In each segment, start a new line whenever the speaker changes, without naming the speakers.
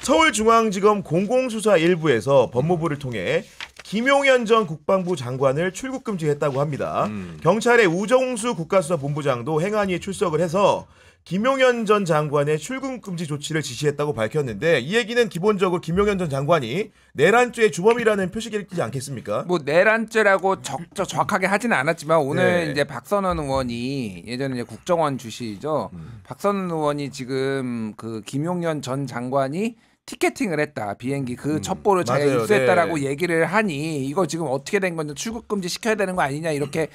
서울중앙지검 공공수사 일부에서 법무부를 통해 김용현 전 국방부 장관을 출국 금지했다고 합니다. 경찰의 우정수 국가수사본부장도 행안위에 출석을 해서 김용현 전 장관의 출국 금지 조치를 지시했다고 밝혔는데 이 얘기는 기본적으로 김용현 전 장관이 내란죄의 주범이라는 표시를 읽지 않겠습니까?
뭐 내란죄라고 정확하게 하지는 않았지만 오늘 이제 박선원 의원이 예전에 이제 국정원 출신이죠. 박선원 의원이 지금 그 김용현 전 장관이 티켓팅을 했다. 비행기 그 첩보를 자기가 입수했다라고 얘기를 하니 이거 지금 어떻게 된 건지 출국 금지 시켜야 되는 거 아니냐 이렇게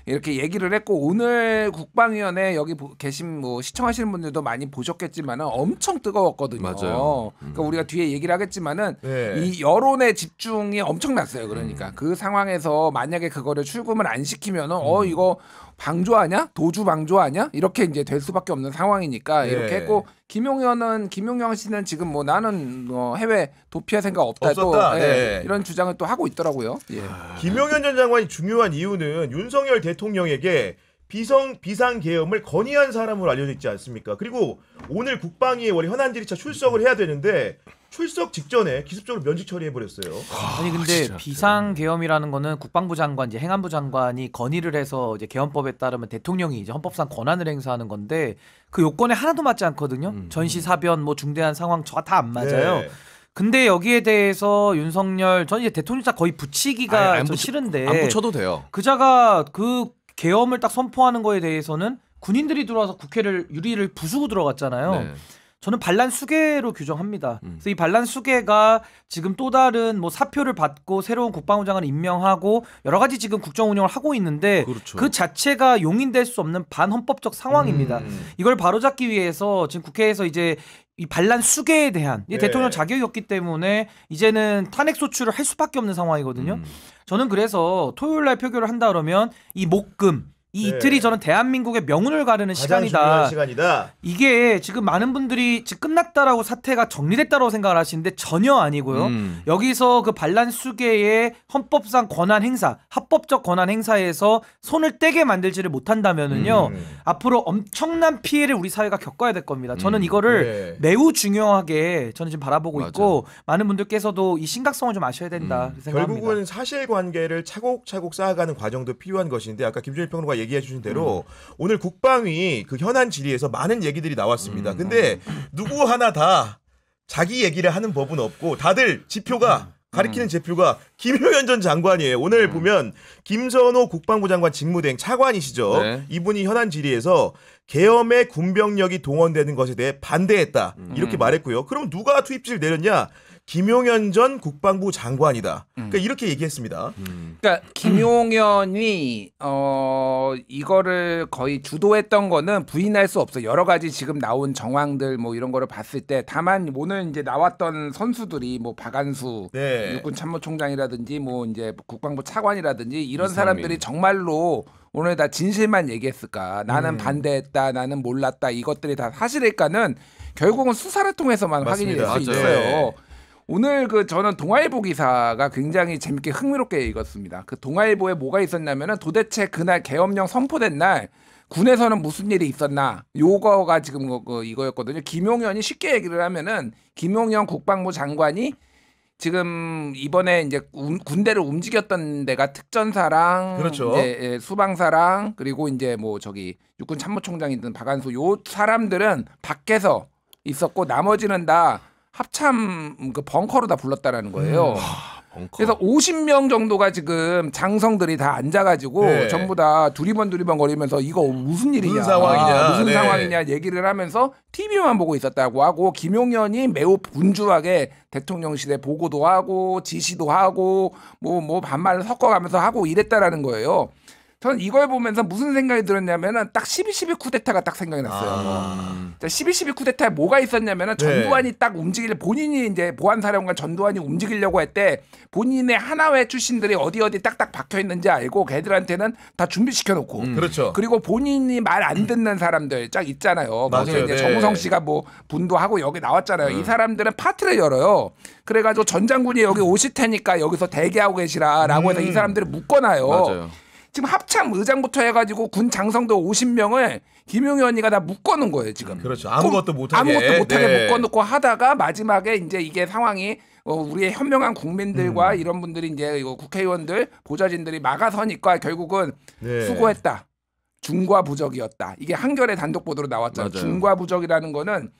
얘기를 했고 오늘 국방위원회 여기 계신 뭐 시청하시는 분들도 많이 보셨겠지만은 엄청 뜨거웠거든요.
맞아요.
그러니까 우리가 뒤에 얘기를 하겠지만은 이 여론의 집중이 엄청났어요. 그러니까 그 상황에서 만약에 그거를 출금을 안 시키면은 이거 방조하냐? 도주 방조하냐? 이렇게 이제 될 수밖에 없는 상황이니까 이렇게 했고 김용현 씨는 지금 뭐 나는 해외 도피할 생각 없다 또 이런 주장을 또 하고 있더라고요.
김용현 전 장관이 중요한 이유는 윤석열 대통령에게 비상계엄을 건의한 사람으로 알려져 있지 않습니까? 그리고 오늘 국방위에 원래 현안 질의차 출석을 해야 되는데 출석 직전에 기습적으로 면직 처리해버렸어요.
아니 근데 비상계엄이라는 거는 국방부 장관, 이제 행안부 장관이 건의를 해서 이제 계엄법에 따르면 대통령이 이제 헌법상 권한을 행사하는 건데 그 요건에 하나도 맞지 않거든요. 전시사변, 뭐 중대한 상황 다 안 맞아요. 근데 여기에 대해서 윤석열 전 이제 대통령자 거의 붙이기가 좀 싫은데
안 붙여도 돼요.
그자가 그 계엄을 딱 선포하는 거에 대해서는 군인들이 들어와서 국회를 유리를 부수고 들어갔잖아요. 저는 반란 수계로 규정합니다. 그래서 이 반란 수계가 지금 또 다른 뭐 사표를 받고 새로운 국방부 장관을 임명하고 여러 가지 지금 국정 운영을 하고 있는데 그 자체가 용인될 수 없는 반헌법적 상황입니다. 이걸 바로잡기 위해서 지금 국회에서 이제 이 반란 수계에 대한 대통령 자격이 없기 때문에 이제는 탄핵 소추를 할 수밖에 없는 상황이거든요. 저는 그래서 토요일 날 표결을 한다 그러면 이 목금 이 이틀이 저는 대한민국의 명운을 가르는 시간이다. 이게 지금 많은 분들이 지금 끝났다라고 사태가 정리됐다고 생각을 하시는데 전혀 아니고요. 여기서 그 반란 수계의 헌법상 권한 행사, 합법적 권한 행사에서 손을 떼게 만들지를 못한다면은요. 앞으로 엄청난 피해를 우리 사회가 겪어야 될 겁니다. 저는 이거를 매우 중요하게 저는 지금 바라보고 있고 많은 분들께서도 이 심각성을 좀 아셔야 된다 생각합니다.
결국은 사실관계를 차곡차곡 쌓아가는 과정도 필요한 것인데 아까 김준일 평론가 얘기해 주신 대로 오늘 국방위 그 현안 질의에서 많은 얘기들이 나왔습니다. 근데 누구 하나 다 자기 얘기를 하는 법은 없고 다들 지표가 가리키는 제표가 김용현 전 장관이에요. 오늘 보면 김선호 국방부 장관 직무대행 차관이시죠. 이분이 현안 질의에서 계엄에 군병력이 동원되는 것에 대해 반대했다. 이렇게 말했고요. 그럼 누가 투입지를 내렸냐? 김용현 전 국방부 장관이다. 그러니까 이렇게 얘기했습니다.
그러니까 김용현이 이거를 거의 주도했던 거는 부인할 수 없어. 여러 가지 지금 나온 정황들 뭐 이런 거를 봤을 때 다만 오늘 이제 나왔던 선수들이 뭐 박안수 육군 참모총장이라든지 뭐 이제 국방부 차관이라든지 이런 사람들이 정말로 오늘 다 진실만 얘기했을까? 나는 반대했다, 나는 몰랐다. 이것들이 다 사실일까는 결국은 수사를 통해서만 확인이 될 수 있어요. 오늘 저는 동아일보 기사가 굉장히 재밌게 흥미롭게 읽었습니다. 그 동아일보에 뭐가 있었냐면은 도대체 그날 계엄령 선포된 날 군에서는 무슨 일이 있었나 요거가 지금 이거였거든요. 김용현이 쉽게 얘기를 하면은 김용현 국방부 장관이 지금 이번에 이제 군대를 움직였던 데가 특전사랑 이제 수방사랑 그리고 이제 뭐 육군 참모총장이든 박안수 요 사람들은 밖에서 있었고 나머지는 다 합참 그 벙커로 다 불렀다라는 거예요. 그래서 50명 정도가 지금 장성들이 다 앉아가지고 전부 다 두리번 거리면서 이거 무슨 일이냐, 무슨 상황이냐 얘기를 하면서 TV만 보고 있었다고 하고 김용현이 매우 분주하게 대통령실에 보고도 하고 지시도 하고 뭐 반말을 섞어가면서 하고 이랬다라는 거예요. 저는 이걸 보면서 무슨 생각이 들었냐면은 딱 12.12 쿠데타가 딱 생각이 났어요. 12.12 쿠데타에 뭐가 있었냐면은 전두환이 딱 본인이 이제 보안사령관 전두환이 움직이려고 할 때 본인의 하나회 출신들이 어디 딱딱 박혀 있는지 알고 걔들한테는 다 준비시켜 놓고 그리고 본인이 말 안 듣는 사람들 쫙 있잖아요. 맞아요. 이제 정우성 씨가 뭐 분도하고 여기 나왔잖아요. 이 사람들은 파티를 열어요. 그래가지고 전 장군이 여기 오실 테니까 여기서 대기하고 계시라라고 해서 이 사람들을 묶어놔요.
맞아요.
지금 합참 의장부터 해가지고 군 장성도 50명을 김용현이가 다 묶어놓은 거예요 지금.
그렇죠. 아무것도 못하게.
아무것도 못하게
네.
묶어놓고 하다가 마지막에 이제 이게 상황이 우리의 현명한 국민들과 이런 분들이 이제 이거 국회의원들 보좌진들이 막아서니까 결국은
네.
수고했다. 중과부적이었다. 이게 한겨레 단독 보도로 나왔잖아요.
맞아요.
중과부적이라는 거는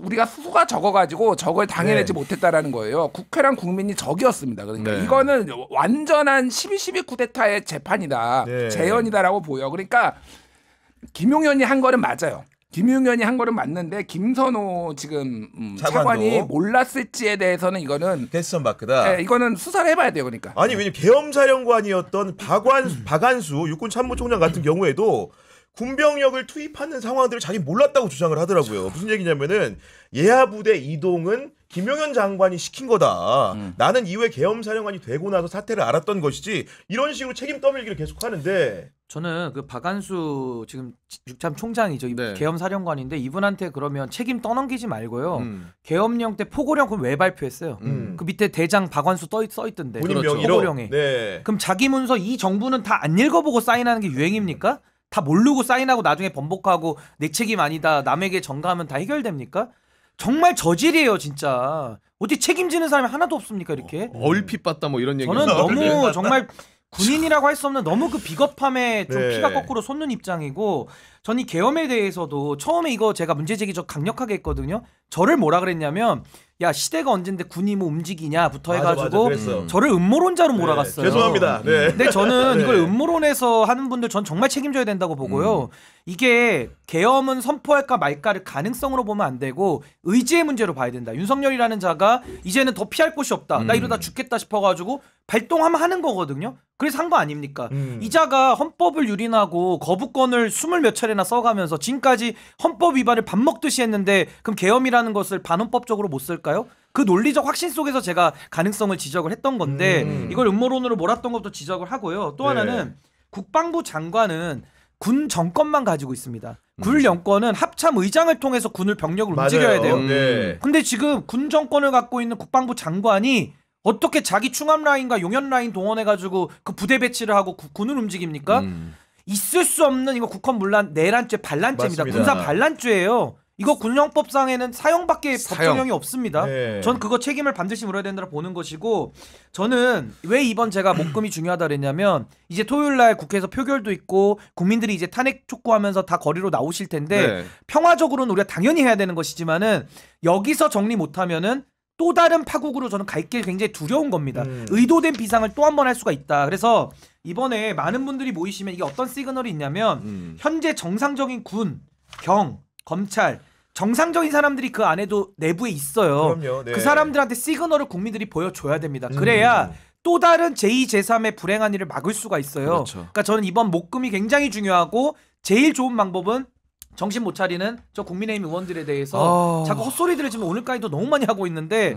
우리가 수가 적어가지고 적을 당해내지
네.
못했다라는 거예요. 국회랑 국민이 적이었습니다. 그러니까
네.
이거는 완전한 12.12 쿠데타의 재판이다.
네.
재현이다라고 보여. 그러니까 김용현이 한 거는 맞아요. 김용현이 한 거는 맞는데 김선호 지금 차관이 몰랐을지에 대해서는 이거는
캐스천 마크다.
네, 이거는 수사를 해봐야 돼요. 그러니까.
아니 왜냐면 계엄사령관이었던 박한수 육군참모총장 같은 경우에도 군병력을 투입하는 상황들을 자기 몰랐다고 주장을 하더라고요. 무슨 얘기냐면은 예하부대 이동은 김용현 장관이 시킨 거다. 나는 이후에 계엄사령관이 되고 나서 사태를 알았던 것이지 이런 식으로 책임 떠밀기를 계속 하는데
저는 그 박한수 지금 육참 총장이죠.
네.
계엄 사령관인데 이분한테 그러면 책임 떠넘기지 말고요. 계엄령 때 포고령 그럼 왜 발표했어요? 그 밑에 대장 박완수 써 있던데.
본인
그렇죠.
명의로.
포고령에.
네.
그럼 자기 문서 이 정부는 다 안 읽어보고 사인하는 게 유행입니까? 다 모르고 사인하고 나중에 번복하고 내 책임 아니다 남에게 전가하면 다 해결됩니까? 정말 저질이에요 진짜. 어떻게 책임지는 사람이 하나도 없습니까 이렇게?
얼핏 봤다 뭐 이런 얘기.
저는 너무 정말 군인이라고 할 수 없는 너무 그 비겁함에 좀
네.
피가 거꾸로 솟는 입장이고 전 이 계엄에 대해서도 처음에 이거 제가 문제제기 저 강력하게 했거든요. 저를 뭐라 그랬냐면 야 시대가 언젠데 군이 뭐 움직이냐부터 해가지고
그랬어.
저를 음모론자로
네,
몰아갔어요.
죄송합니다. 네.
근데 저는
네.
이걸 음모론에서 하는 분들 전 정말 책임져야 된다고 보고요. 이게 계엄은 선포할까 말까를 가능성으로 보면 안 되고 의지의 문제로 봐야 된다. 윤석열이라는 자가 이제는 더 피할 곳이 없다. 나 이러다 죽겠다 싶어가지고 발동하면 하는 거거든요. 그래서 한 거 아닙니까? 이 자가 헌법을 유린하고 거부권을 20몇 차례나 써가면서 지금까지 헌법 위반을 밥 먹듯이 했는데 그럼 계엄이라는 것을 반헌법적으로 못 쓸까요? 그 논리적 확신 속에서 제가 가능성을 지적을 했던 건데 이걸 음모론으로 몰았던 것도 지적을 하고요. 또
네.
하나는 국방부 장관은 군 정권만 가지고 있습니다. 군 정권은 합참 의장을 통해서 군을 병력을 움직여야 돼요.
네.
근데 지금 군 정권을 갖고 있는 국방부 장관이 어떻게 자기 충암 라인과 용현 라인 동원해가지고 그 부대 배치를 하고 군을 움직입니까? 있을 수 없는 이거 국헌 문란 내란죄 반란죄입니다.
맞습니다.
군사 반란죄예요. 이거 군형법상에는 사형밖에 법정형이 없습니다.
네.
전 그거 책임을 반드시 물어야 된다고 보는 것이고 저는 왜 이번 제가 목금이 중요하다 그랬냐면 이제 토요일 날 국회에서 표결도 있고 국민들이 이제 탄핵 촉구하면서 다 거리로 나오실 텐데
네.
평화적으로는 우리가 당연히 해야 되는 것이지만은 여기서 정리 못하면은 또 다른 파국으로 저는 갈 길 굉장히 두려운 겁니다. 의도된 비상을 또 한 번 할 수가 있다. 그래서 이번에 많은 분들이 모이시면 이게 어떤 시그널이 있냐면 현재 정상적인 군, 경, 검찰 정상적인 사람들이 그 안에도 내부에 있어요.
그럼요. 네.
그 사람들한테 시그널을 국민들이 보여줘야 됩니다. 그래야 또 다른 제2, 제3의 불행한 일을 막을 수가 있어요.
그렇죠.
그러니까 저는 이번 목금이 굉장히 중요하고 제일 좋은 방법은 정신 못 차리는 저 국민의힘 의원들에 대해서 자꾸 헛소리들을 지금 오늘까지도 너무 많이 하고 있는데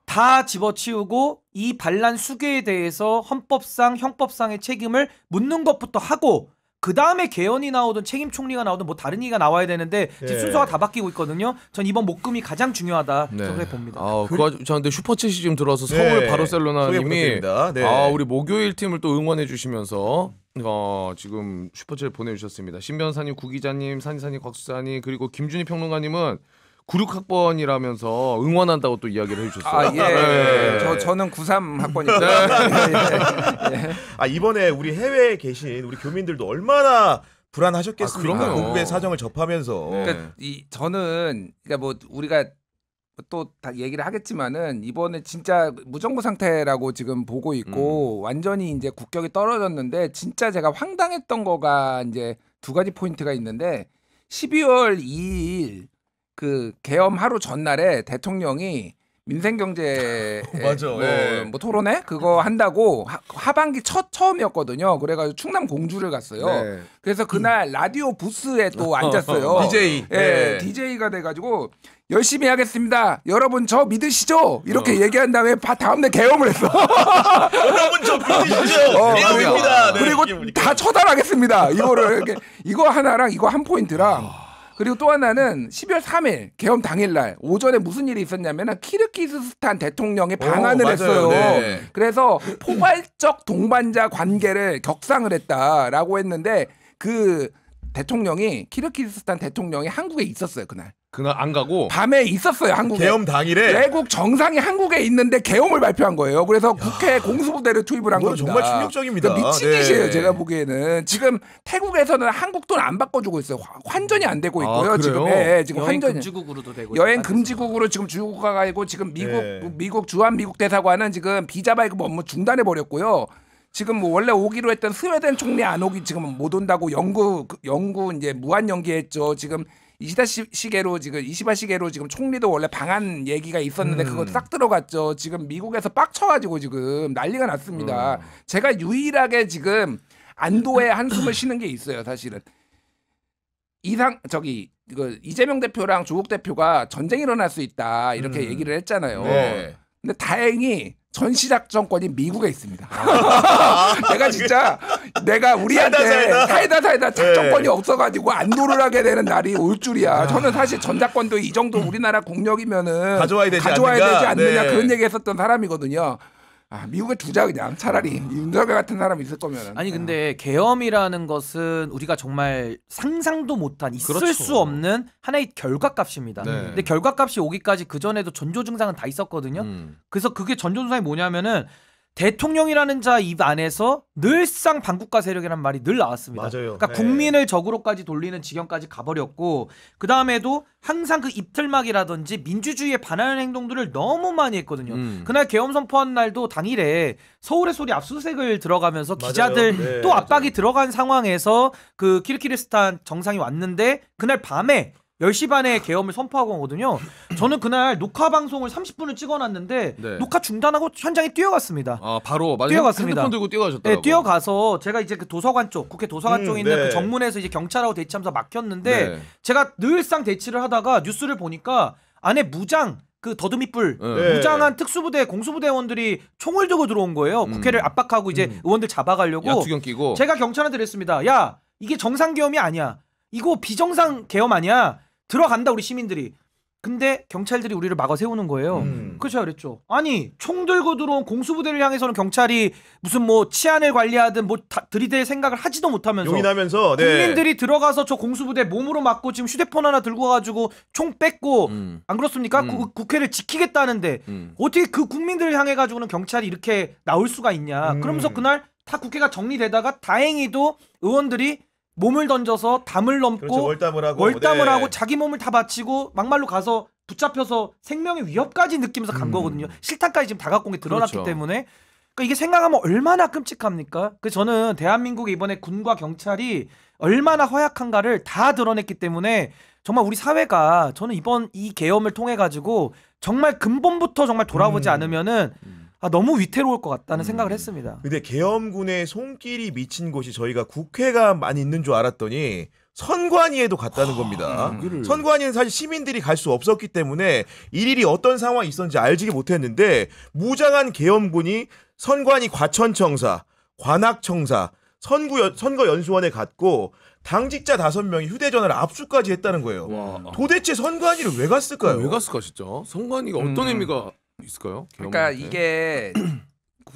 다 집어치우고 이 반란 수괴에 대해서 헌법상 형법상의 책임을 묻는 것부터 하고 그 다음에 개헌이 나오든 책임 총리가 나오든 뭐 다른 얘기가 나와야 되는데 지금
네.
순서가 다 바뀌고 있거든요. 전 이번 목금이 가장 중요하다.
네.
저렇게 봅니다.
저 근데 슈퍼챗이 지금 들어와서
네.
서울
소개
바르셀로나님이
부탁드립니다. 네.
우리 목요일 팀을 또 응원해 주시면서 지금 슈퍼챗 보내주셨습니다. 신 변호사님, 구 기자님, 산이사님, 곽수사님 그리고 김준희 평론가님은 96학번이라면서 응원한다고 또 이야기를 해주셨어요.
아, 예.
네.
저는 93 학번이고요.
이번에 우리 해외에 계신 우리 교민들도 얼마나 불안하셨겠습니까?
그럼요.
고국의 사정을 접하면서.
그러니까 저는 그러니까 뭐 우리가 또 다 얘기를 하겠지만은 이번에 진짜 무정부 상태라고 지금 보고 있고 완전히 이제 국격이 떨어졌는데 진짜 제가 황당했던 거가 이제 두 가지 포인트가 있는데 12월 2일 그 계엄 하루 전날에 대통령이 민생경제
맞아. 예.
뭐 토론회 그거 한다고 하반기 처음이었거든요. 그래가지고 충남 공주를 갔어요.
네.
그래서 그날 라디오 부스에 또 앉았어요.
DJ.
예,
네.
DJ가 돼가지고 열심히 하겠습니다. 여러분 저 믿으시죠? 이렇게 얘기한 다음에 다음날 계엄을 했어.
여러분 저 믿으시죠? 계엄입니다. 네,
그리고
이게 뭡니까?
다 처단하겠습니다. 이거를 이렇게 이거 하나랑 이거 한 포인트랑. 그리고 또 하나는 12월 3일 개엄 당일날 오전에 무슨 일이 있었냐면은 키르기스스탄 대통령이 방한을
맞아요.
했어요.
네.
그래서 포괄적 동반자 관계를 격상을 했다라고 했는데 그 대통령이 키르기스스탄 대통령이 한국에 있었어요 그날.
그날 안 가고
밤에 있었어요 한국에.
계엄 당일에
외국 정상이 한국에 있는데 계엄을 발표한 거예요. 그래서 국회 공수부대를 투입을 한
이거는
겁니다.
정말 충격적입니다.
그러니까 미친 짓이에요.
네.
제가 보기에는 지금 태국에서는 한국 돈 안 바꿔주고 있어요. 환전이 안 되고 있고요.
그래요?
지금 지금
여행
환전이
금지국으로도 되고
여행
있다.
금지국으로 지금 중국가 가고 지금
네.
미국 주한 미국 대사관은 지금 비자 발급 업무 중단해 버렸고요. 지금 뭐 원래 오기로 했던 스웨덴 총리 안 오기 지금 못 온다고 영구 이제 무한 연기했죠. 지금 이시다 시게로 지금 총리도 원래 방한 얘기가 있었는데 그거 싹 들어갔죠. 지금 미국에서 빡쳐가지고 지금 난리가 났습니다. 제가 유일하게 지금 안도의 한숨을 쉬는 게 있어요. 사실은 이재명 대표랑 조국 대표가 전쟁이 일어날 수 있다 이렇게 얘기를 했잖아요.
네.
근데 다행히 전시작전권이 미국에 있습니다. 내가 우리한테 살다 작전권이 없어가지고 안도를 하게 되는 날이 올 줄이야. 저는 사실 전작권도 이 정도 우리나라 공력이면은
가져와야 되지
않느냐
네.
그런 얘기했었던 사람이거든요. 미국에 두자 그냥 차라리 윤석열 같은 사람이 있을 거면은.
아니 근데 계엄이라는 것은 우리가 정말 상상도 못한 있을
그렇죠.
수 없는 하나의 결과값입니다.
네.
근데 결과값이 오기까지 그 전에도 전조 증상은 다 있었거든요. 그래서 그게 전조 증상이 뭐냐면은 대통령이라는 자 입 안에서 늘상 반국가 세력이라는 말이 늘 나왔습니다.
맞아요.
그러니까
네.
국민을 적으로까지 돌리는 지경까지 가버렸고 그 다음에도 항상 그 입틀막이라든지 민주주의에 반하는 행동들을 너무 많이 했거든요. 그날 계엄 선포한 날도 당일에 서울의 소리 압수수색을 들어가면서
맞아요.
기자들
네,
또 압박이
맞아요.
들어간 상황에서 그 키르기스탄 정상이 왔는데 그날 밤에 10시 반에 계엄을 선포하고 오거든요. 저는 그날 녹화 방송을 30분을 찍어놨는데
네.
녹화 중단하고 현장에 뛰어갔습니다.
바로 맞아요.
뛰어갔습니다.
핸드폰 들고 뛰어가셨더라고요.
네, 뛰어가서 제가 이제 그 도서관 쪽, 국회 도서관 쪽에 있는
네.
그 정문에서 이제 경찰하고 대치하면서 막혔는데
네.
제가 늘상 대치를 하다가 뉴스를 보니까 안에 무장 그 더듬이뿔
네.
무장한 특수부대 공수부대원들이 총을 들고 들어온 거예요. 국회를 압박하고 이제 의원들 잡아가려고.
야투경 끼고
제가 경찰한테 그랬습니다. 야 이게 정상 계엄이 아니야. 이거 비정상 계엄 아니야. 들어간다 우리 시민들이. 근데 경찰들이 우리를 막아 세우는 거예요. 그래서 제가 그랬죠. 아니 총 들고 들어온 공수부대를 향해서는 경찰이 무슨 뭐 치안을 관리하든 뭐 들이댈 생각을 하지도 못하면서
용인하면서 네.
국민들이 들어가서 저 공수부대 몸으로 맞고 지금 휴대폰 하나 들고 가지고 총 뺏고 안 그렇습니까? 국회를 지키겠다는데 어떻게 그 국민들을 향해 가지고는 경찰이 이렇게 나올 수가 있냐? 그러면서 그날 다 국회가 정리되다가 다행히도 의원들이 몸을 던져서 담을 넘고
그렇죠. 월담을
네.
하고
자기 몸을 다 바치고 막말로 가서 붙잡혀서 생명의 위협까지 느끼면서 간 거거든요. 실탄까지 지금 다 갖고 온 게 드러났기
그렇죠.
때문에 그러니까 이게 생각하면 얼마나 끔찍합니까? 그래서 저는 대한민국의 이번에 군과 경찰이 얼마나 허약한가를 다 드러냈기 때문에 정말 우리 사회가 저는 이번 이 계엄을 통해 가지고 정말 근본부터 정말 돌아보지 않으면은 너무 위태로울 것 같다는 생각을 했습니다.
근데 계엄군의 손길이 미친 곳이 저희가 국회가 많이 있는 줄 알았더니 선관위에도 갔다는 겁니다. 선관위는 사실 시민들이 갈 수 없었기 때문에 일일이 어떤 상황이 있었는지 알지를 못했는데 무장한 계엄군이 선관위 과천청사, 관악청사, 선거연수원에 갔고 당직자 5명이 휴대전화를 압수까지 했다는 거예요. 도대체 선관위를 왜 갔을까요?
왜 갔을까 진짜? 선관위가 어떤 의미가 있을까요?
그러니까
계엄한테?
이게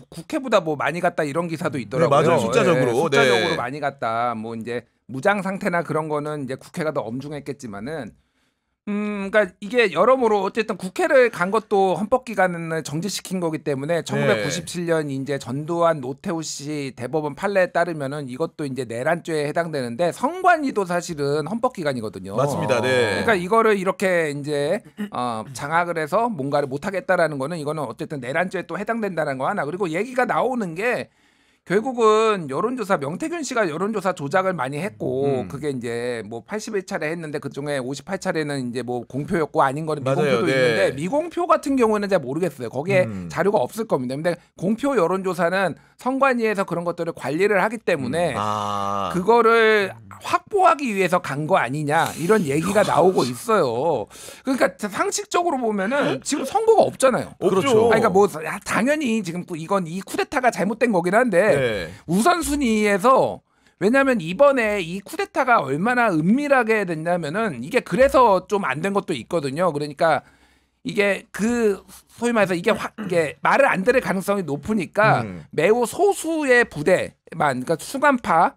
국회보다 뭐 많이 갔다 이런 기사도 있더라고요.
네, 맞아요. 숫자적으로.
숫자적으로
네.
많이 갔다. 뭐 이제 무장 상태나 그런 거는 이제 국회가 더 엄중했겠지만은 그러니까 이게 여러모로 어쨌든 국회를 간 것도 헌법기관을 정지시킨 거기 때문에 1997년 이제 전두환 노태우 씨 대법원 판례에 따르면은 이것도 이제 내란죄에 해당되는데 선관위도 사실은 헌법기관이거든요.
맞습니다. 네.
그러니까 이거를 이렇게 이제 장악을 해서 뭔가를 못 하겠다라는 거는 이거는 어쨌든 내란죄에 또 해당된다는 거 하나. 그리고 얘기가 나오는 게 결국은 여론조사 명태균 씨가 여론조사 조작을 많이 했고 그게 이제 뭐 81차례 했는데 그중에 58차례는 이제 뭐 공표였고 아닌 거는
맞아요.
미공표도
네.
있는데 미공표 같은 경우에는 잘 모르겠어요. 거기에 자료가 없을 겁니다. 근데 공표 여론조사는 선관위에서 그런 것들을 관리를 하기 때문에 그거를 확보하기 위해서 간 거 아니냐 이런 얘기가 나오고 있어요. 그러니까 상식적으로 보면은 지금 선거가 없잖아요.
그렇죠.
그러니까 뭐 당연히 지금 이건 이 쿠데타가 잘못된 거긴 한데
네.
우선순위에서 왜냐하면 이번에 이 쿠데타가 얼마나 은밀하게 됐냐면은 이게 그래서 좀 안 된 것도 있거든요. 그러니까 이게 그 소위 말해서 이게 말을 안 들을 가능성이 높으니까 매우 소수의 부대만, 그러니까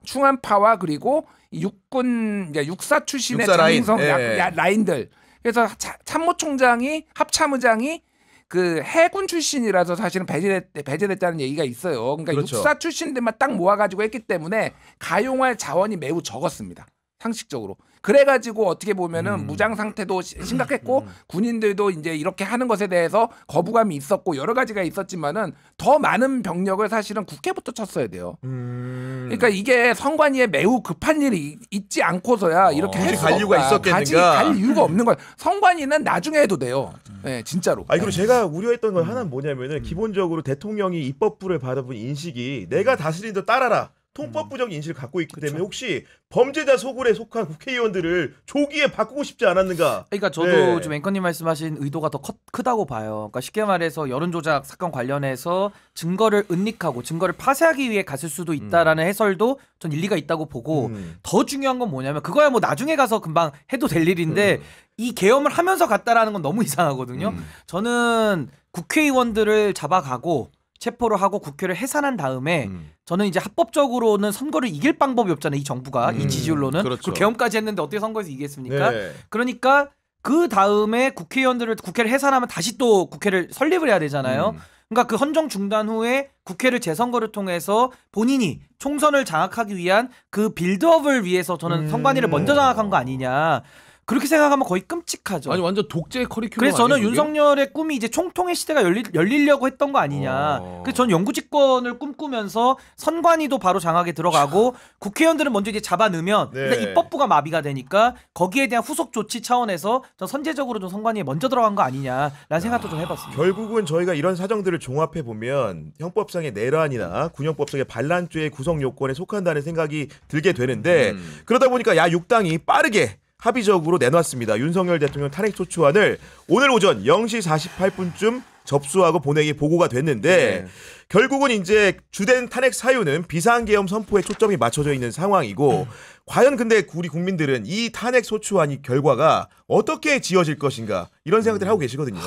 충안파와 그리고 육군, 이제 육사 출신의
육사 라인.
장성
예.
라인들. 그래서 참모총장이 합참의장이 그 해군 출신이라서 사실은 배제됐다는 얘기가 있어요. 그러니까
그렇죠.
육사 출신들만 딱 모아가지고 했기 때문에 가용할 자원이 매우 적었습니다. 상식적으로. 그래가지고 어떻게 보면은 무장 상태도 심각했고 군인들도 이제 이렇게 하는 것에 대해서 거부감이 있었고 여러 가지가 있었지만은 더 많은 병력을 사실은 국회부터 쳤어야 돼요. 그러니까 이게 선관위에 매우 급한 일이 있지 않고서야 이렇게 할 수가
갈 이유가
없다.
있었겠는가?
갈 이유가 없는 거예요. 선관위는 나중에 해도 돼요. 네, 진짜로.
아니 그리고 제가 우려했던 건 하나는 뭐냐면은 기본적으로 대통령이 입법부를 받아본 인식이 내가 다스린다 따라라. 통법부적 인식을 갖고 있기 때문에 혹시 범죄자 소굴에 속한 국회의원들을 조기에 바꾸고 싶지 않았는가?
그러니까 저도
네.
좀 앵커님 말씀하신 의도가 더 크다고 봐요. 그러니까 쉽게 말해서 여론조작 사건 관련해서 증거를 은닉하고 증거를 파쇄하기 위해 갔을 수도 있다라는 해설도 전 일리가 있다고 보고 더 중요한 건 뭐냐면 그거야 뭐 나중에 가서 금방 해도 될 일인데 이 계엄을 하면서 갔다라는 건 너무 이상하거든요. 저는 국회의원들을 잡아가고 체포를 하고 국회를 해산한 다음에 저는 이제 합법적으로는 선거를 이길 방법이 없잖아요. 이 정부가 이 지지율로는
그렇죠.
그리고 계엄까지 했는데 어떻게 선거에서 이기겠습니까?
네.
그러니까 그 다음에 국회의원들을 국회를 해산하면 다시 또 국회를 설립을 해야 되잖아요. 그러니까 그 헌정 중단 후에 국회를 재선거를 통해서 본인이 총선을 장악하기 위한 그 빌드업을 위해서 저는 선관위를 먼저 장악한 거 아니냐. 그렇게 생각하면 거의 끔찍하죠.
아니 완전 독재 커리큘럼.
그래서 저는
아니에요, 그게?
윤석열의 꿈이 이제 총통의 시대가 열리려고 했던 거 아니냐. 그래서 저는 영구집권을 꿈꾸면서 선관위도 바로 장악에 들어가고 국회의원들은 먼저 이제 잡아 넣으면
네.
일단 입법부가 마비가 되니까 거기에 대한 후속 조치 차원에서 전 선제적으로 좀 선관위에 먼저 들어간 거 아니냐라는 생각도 좀 해봤습니다.
결국은 저희가 이런 사정들을 종합해 보면 형법상의 내란이나 군형법상의 반란죄의 구성 요건에 속한다는 생각이 들게 되는데 그러다 보니까 야 6당이 빠르게 합의적으로 내놨습니다. 윤석열 대통령 탄핵소추안을 오늘 오전 0시 48분쯤 접수하고 본회의에 보고가 됐는데 결국은 이제 주된 탄핵 사유는 비상계엄 선포에 초점이 맞춰져 있는 상황이고 과연 근데 우리 국민들은 이 탄핵소추안이 결과가 어떻게 지어질 것인가 이런 생각들 하고 계시거든요.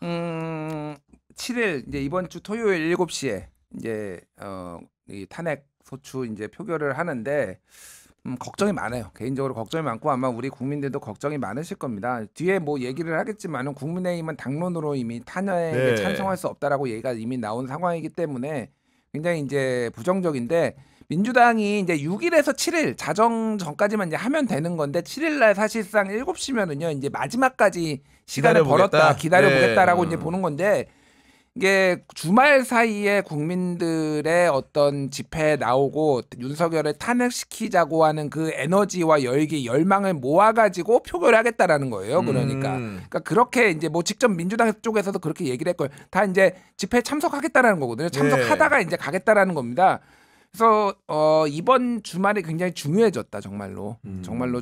7일 이제 이번 주 토요일 7시에 이제 이 탄핵 소추 이제 표결을 하는데 걱정이 많아요. 개인적으로 걱정이 많고 아마 우리 국민들도 걱정이 많으실 겁니다. 뒤에 뭐 얘기를 하겠지만은 국민의힘은 당론으로 이미 탄핵에
네.
찬성할 수 없다라고 얘기가 이미 나온 상황이기 때문에 굉장히 이제 부정적인데 민주당이 이제 6일에서 7일 자정 전까지만 이제 하면 되는 건데 7일 날 사실상 7시면은요 이제 마지막까지 시간을 벌었다 기다려보겠다라고 이제 보는 건데 이게 주말 사이에 국민들의 어떤 집회에 나오고 윤석열을 탄핵시키자고 하는 그 에너지와 열기, 열망을 모아가지고 표결을 하겠다라는 거예요. 그러니까 그렇게 이제 뭐 직접 민주당 쪽에서도 그렇게 얘기를 했고요. 다 이제 집회에 참석하겠다라는 거거든요. 참석하다가 이제 가겠다라는 겁니다. 그래서 이번 주말이 굉장히 중요해졌다 정말로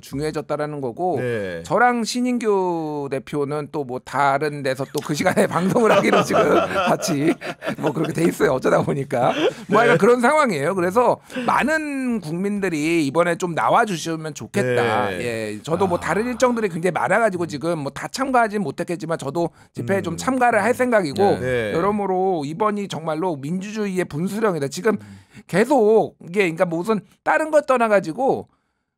중요해졌다라는 거고
네.
저랑 신인규 대표는 또 뭐 다른 데서 또 그 시간에 방송을 하기로 지금 같이 뭐 그렇게 돼 있어요 어쩌다 보니까 뭐 약간 그런 상황이에요. 그래서 많은 국민들이 이번에 좀 나와 주시면 좋겠다.
네.
예, 저도 뭐 다른 일정들이 굉장히 많아가지고 지금 뭐 다 참가하지 못했겠지만 저도 집회에 좀 참가를 할 생각이고
네.
여러모로 이번이 정말로 민주주의의 분수령이다. 지금 계속 이게 그러니까 무슨 다른 것 떠나가지고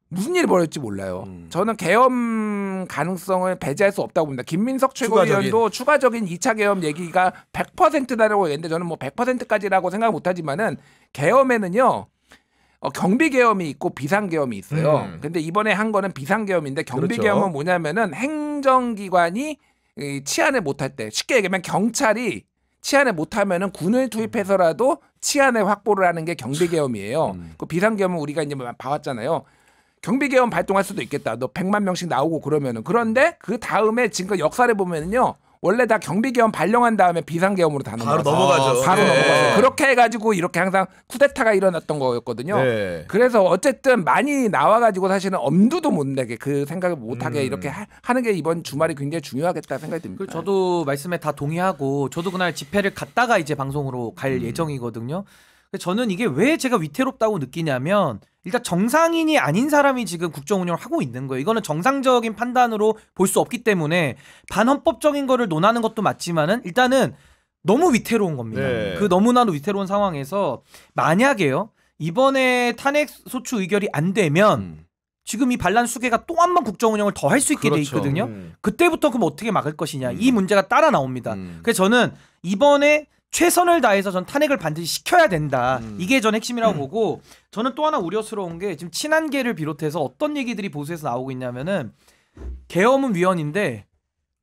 무슨 일이 벌어질지 몰라요. 저는 계엄 가능성을 배제할 수 없다고 봅니다. 김민석 최고위원도 추가적인 2차 계엄 얘기가 100%다라고 했는데 저는 뭐 100%까지라고 생각 못하지만은 계엄에는요. 경비 계엄이 있고 비상 계엄이 있어요. 근데 이번에 한 거는 비상 계엄인데 경비
그렇죠.
계엄은 뭐냐면은 행정기관이 치안을 못할 때 쉽게 얘기하면 경찰이 치안을 못하면은 군을 투입해서라도 치안을 확보를 하는 게 경비계엄이에요. 그 비상계엄은 우리가 이제 봐왔잖아요. 경비계엄 발동할 수도 있겠다. 너 100만 명씩 나오고 그러면은. 그런데 그 다음에 지금 역사를 보면은요. 원래 다 경비계엄 발령한 다음에 비상계엄으로 다
바로 넘어가죠.
바로
네.
넘어가죠. 그렇게 해가지고 이렇게 항상 쿠데타가 일어났던 거였거든요.
네.
그래서 어쨌든 많이 나와가지고 사실은 엄두도 못 내게 그 생각을 못하게 이렇게 하는 게 이번 주말이 굉장히 중요하겠다 생각이 듭니다.
그리고 저도 말씀에 다 동의하고 저도 그날 집회를 갔다가 이제 방송으로 갈 예정이거든요. 저는 이게 왜 제가 위태롭다고 느끼냐면 일단 정상인이 아닌 사람이 지금 국정 운영을 하고 있는 거예요. 이거는 정상적인 판단으로 볼 수 없기 때문에 반헌법적인 거를 논하는 것도 맞지만은 일단은 너무 위태로운 겁니다.
네.
그 너무나도 위태로운 상황에서 만약에요. 이번에 탄핵 소추 의결이 안 되면 지금 이 반란 수계가 또 한 번 국정 운영을 더 할 수 있게 돼
그렇죠.
있거든요. 그때부터 그럼 어떻게 막을 것이냐. 이 문제가 따라 나옵니다.
음.
그래서 저는 이번에 최선을 다해서 전 탄핵을 반드시 시켜야 된다. 이게 전 핵심이라고 보고 저는 또 하나 우려스러운 게 지금 친한계를 비롯해서 어떤 얘기들이 보수에서 나오고 있냐면은 계엄은 위헌인데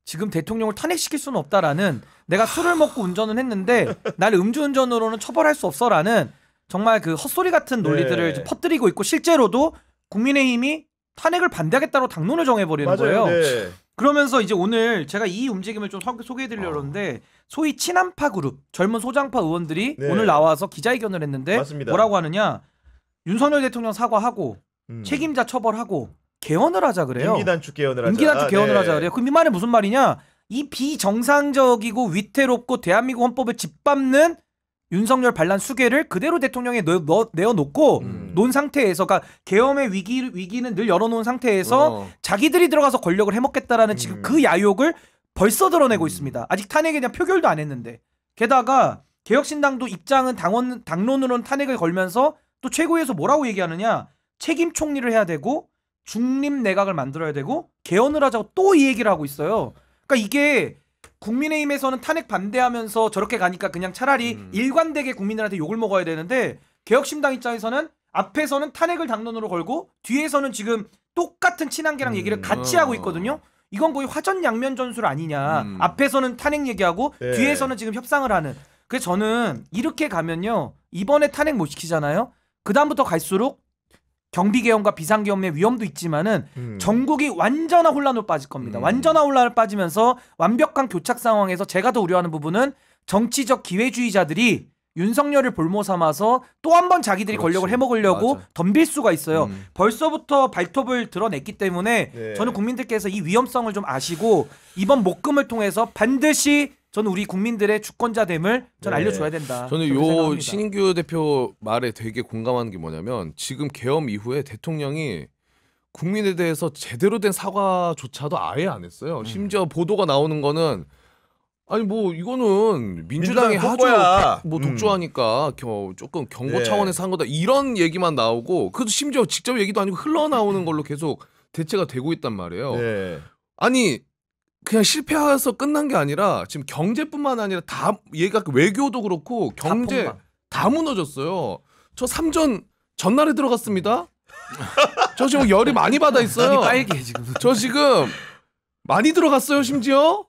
지금 대통령을 탄핵시킬 수는 없다라는 내가 술을 먹고 운전을 했는데 나를 음주운전으로는 처벌할 수 없어라는 정말 그 헛소리 같은 논리들을
네.
퍼뜨리고 있고 실제로도 국민의힘이 탄핵을 반대하겠다고 당론을 정해버리는 거예요.
네.
그러면서 이제 오늘 제가 이 움직임을 좀 소개해드리려고 하는데 소위 친한파 그룹 젊은 소장파 의원들이
네.
오늘 나와서 기자회견을 했는데
맞습니다.
뭐라고 하느냐 윤석열 대통령 사과하고
음.
책임자 처벌하고 개헌을 하자 그래요.
임기단축 개헌을 하자.
임기단축 개헌을
네.
하자 그래요. 그럼 이 말은 무슨 말이냐? 이 비정상적이고 위태롭고 대한민국 헌법을 짓밟는 윤석열 반란 수계를 그대로 대통령에 내어놓고 논 상태에서 그러니까 계엄의 위기는 늘 열어놓은 상태에서 자기들이 들어가서 권력을 해먹겠다라는 지금 그 야욕을 벌써 드러내고 있습니다. 아직 탄핵에 대한 표결도 안 했는데 게다가 개혁신당도 입장은 당론으로는 탄핵을 걸면서 또 최고위에서 뭐라고 얘기하느냐 책임 총리를 해야 되고 중립 내각을 만들어야 되고 개헌을 하자고 또 이 얘기를 하고 있어요. 그러니까 이게 국민의힘에서는 탄핵 반대하면서 저렇게 가니까 그냥 차라리 일관되게 국민들한테 욕을 먹어야 되는데 개혁신당 입장에서는 앞에서는 탄핵을 당론으로 걸고 뒤에서는 지금 똑같은 친한계랑 얘기를 같이 하고 있거든요. 이건 거의 화전양면 전술 아니냐. 앞에서는 탄핵 얘기하고
네.
뒤에서는 지금 협상을 하는. 그래서 저는 이렇게 가면요. 이번에 탄핵 못 시키잖아요. 그다음부터 갈수록 경비개헌과 비상개헌의 위험도 있지만은 전국이 완전한 혼란으로 빠질 겁니다. 완전한 혼란을 빠지면서 완벽한 교착 상황에서 제가 더 우려하는 부분은 정치적 기회주의자들이 윤석열을 볼모 삼아서 또 한 번 자기들이
그렇지.
권력을 해먹으려고
맞아.
덤빌 수가 있어요. 벌써부터 발톱을 드러냈기 때문에
네.
저는 국민들께서 이 위험성을 좀 아시고 이번 목금을 통해서 반드시 저는 우리 국민들의 주권자됨을 전
네.
알려줘야 된다.
저는
그렇게
요
생각합니다.
신인규 대표 말에 되게 공감하는 게 뭐냐면 지금 계엄 이후에 대통령이 국민에 대해서 제대로 된 사과조차도 아예 안 했어요. 심지어 보도가 나오는 거는 아니 뭐 이거는 민주당이
민주당
하도
독보야.
뭐 독주하니까 조금 경고
네.
차원에서 한 거다 이런 얘기만 나오고 그것도 심지어 직접 얘기도 아니고 흘러나오는 걸로 계속 대체가 되고 있단 말이에요.
네.
아니 그냥 실패해서 끝난 게 아니라 지금 경제뿐만 아니라 다 얘가 외교도 그렇고 경제
폭망.
다 무너졌어요. 저 3전 전날에 들어갔습니다. 저 지금 열이 많이 받아 있어요.
눈이 빨개 지금.
저 지금 많이 들어갔어요 심지어.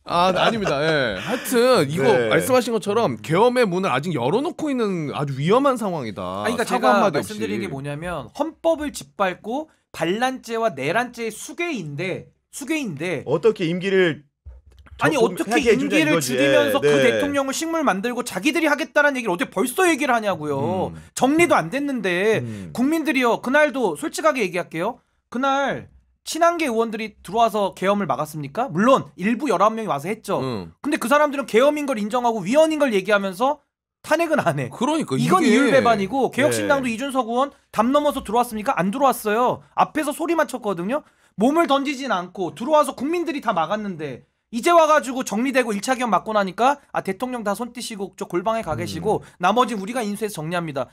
아닙니다. 예. 하여튼 이거
네.
말씀하신 것처럼 계엄의 문을 아직 열어놓고 있는 아주 위험한 상황이다.
그러니까
사과
제가
한마디
말씀드린 게
없이.
뭐냐면 헌법을 짓밟고 반란죄와 내란죄의 수괴인데
어떻게 임기를
아니
조금
어떻게
하게 해주자
임기를
이거지.
죽이면서 그
네.
대통령을 식물 만들고 자기들이 하겠다라는 얘기를 어떻게 벌써 얘기를 하냐고요. 정리도 안 됐는데 국민들이요. 그날도 솔직하게 얘기할게요. 그날 친한계 의원들이 들어와서 계엄을 막았습니까? 물론 일부 11명이 와서 했죠. 근데 그 사람들은 계엄인 걸 인정하고 위헌인 걸 얘기하면서 탄핵은 안 해.
그러니까
이건
이게
이율배반이고 개혁신당도
네.
이준석 의원 담 넘어서 들어왔습니까? 안 들어왔어요. 앞에서 소리만 쳤거든요. 몸을 던지진 않고 들어와서 국민들이 다 막았는데 이제 와가지고 정리되고 1차 기업 맞고 나니까 대통령 다 손 띄시고 저 골방에 가 계시고 나머지 우리가 인수해서 정리합니다.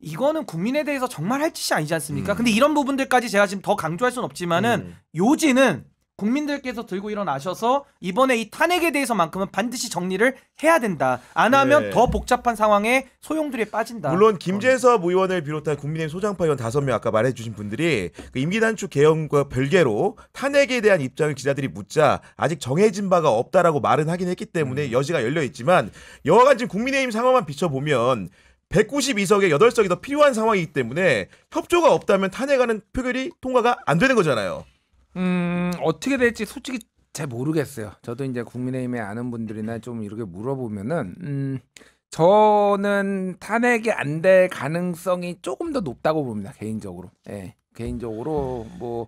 이거는 국민에 대해서 정말 할 짓이 아니지 않습니까? 근데 이런 부분들까지 제가 지금 더 강조할 수는 없지만은 요지는 국민들께서 들고 일어나셔서 이번에 이 탄핵에 대해서만큼은 반드시 정리를 해야 된다. 안 하면
네.
더 복잡한 상황에 소용돌이에 빠진다.
물론 김재섭 의원을 비롯한 국민의힘 소장파 의원 5명 아까 말해주신 분들이 그 임기단축 개헌과 별개로 탄핵에 대한 입장을 기자들이 묻자 아직 정해진 바가 없다라고 말은 하긴 했기 때문에 여지가 열려 있지만 여하간 지금 국민의힘 상황만 비춰보면 192석에 8석이 더 필요한 상황이기 때문에 협조가 없다면 탄핵하는 표결이 통과가 안 되는 거잖아요.
어떻게 될지 솔직히 잘 모르겠어요. 저도 이제 국민의힘에 아는 분들이나 좀 이렇게 물어보면은 저는 탄핵이 안 될 가능성이 조금 더 높다고 봅니다. 개인적으로. 예. 개인적으로 뭐